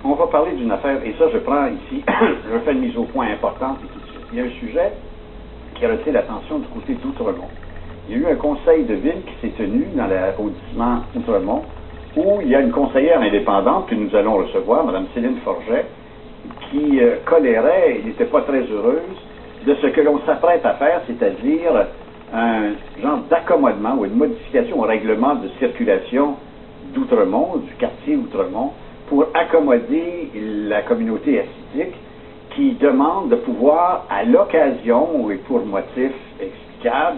on va parler d'une affaire, et ça je prends ici, je fais une mise au point importante et tout de suite. Il y a un sujet qui a retenu l'attention du côté d'Outremont. Il y a eu un conseil de ville qui s'est tenu dans l'arrondissement Outremont, où il y a une conseillère indépendante que nous allons recevoir, Mme Céline Forget, qui colérait et n'était pas très heureuse de ce que l'on s'apprête à faire, c'est-à-dire un genre d'accommodement ou une modification au règlement de circulation d'Outremont, du quartier Outremont, pour accommoder la communauté hassidique qui demande de pouvoir, à l'occasion et pour motif explicable,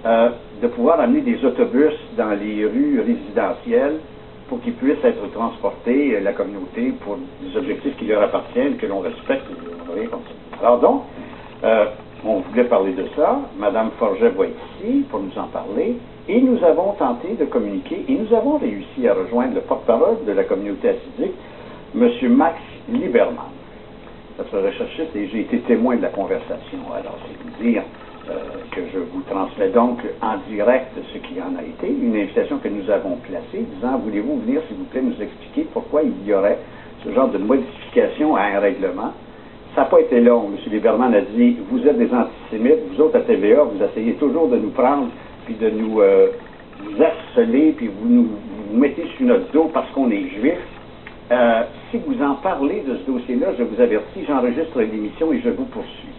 de pouvoir amener des autobus dans les rues résidentielles pour qu'ils puissent être transportés, la communauté, pour des objectifs qui leur appartiennent, que l'on respecte, rien comme ça. Alors donc, on voulait parler de ça. Mme Forget va être ici pour nous en parler. Et nous avons tenté de communiquer et nous avons réussi à rejoindre le porte-parole de la communauté hassidique, M. Max Lieberman, notre recherchiste, et j'ai été témoin de la conversation. Alors, c'est vous dire que je vous transmets donc en direct ce qui en a été, une invitation que nous avons placée, disant, voulez-vous venir, s'il vous plaît, nous expliquer pourquoi il y aurait ce genre de modification à un règlement. Ça n'a pas été long. M. Lieberman a dit, vous êtes des antisémites, vous autres à TVA, vous essayez toujours de nous prendre puis de nous harceler, puis vous mettez sur notre dos parce qu'on est juif. Si vous en parlez de ce dossier-là, je vous avertis, j'enregistre l'émission et je vous poursuis.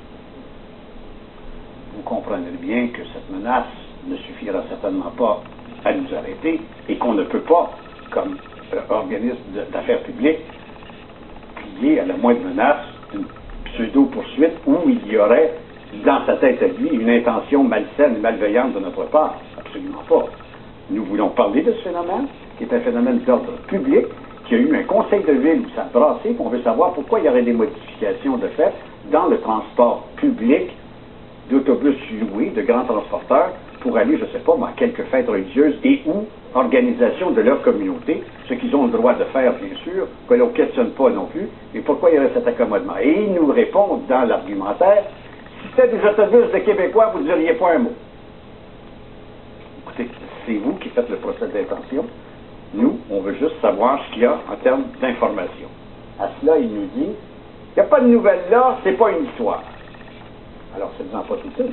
Vous comprendrez bien que cette menace ne suffira certainement pas à nous arrêter et qu'on ne peut pas, comme organisme d'affaires publiques, plier à la moindre menace d'une pseudo-poursuite où il y aurait dans sa tête à lui une intention malsaine et malveillante de notre part. Absolument pas. Nous voulons parler de ce phénomène, qui est un phénomène d'ordre public, qui a eu un conseil de ville où ça a brassé, on veut savoir pourquoi il y aurait des modifications de fait dans le transport public d'autobus loués, de grands transporteurs, pour aller, je ne sais pas, à quelques fêtes religieuses et ou organisation de leur communauté, ce qu'ils ont le droit de faire, bien sûr, que l'on ne questionne pas non plus, et pourquoi il y aurait cet accommodement. Et ils nous répondent dans l'argumentaire, si c'était des autobus de Québécois, vous ne diriez pas un mot. Écoutez, c'est vous qui faites le procès d'intention. Nous, on veut juste savoir ce qu'il y a en termes d'information. À cela, il nous dit, il n'y a pas de nouvelles là, c'est pas une histoire. Alors, c'est en pas tout ça.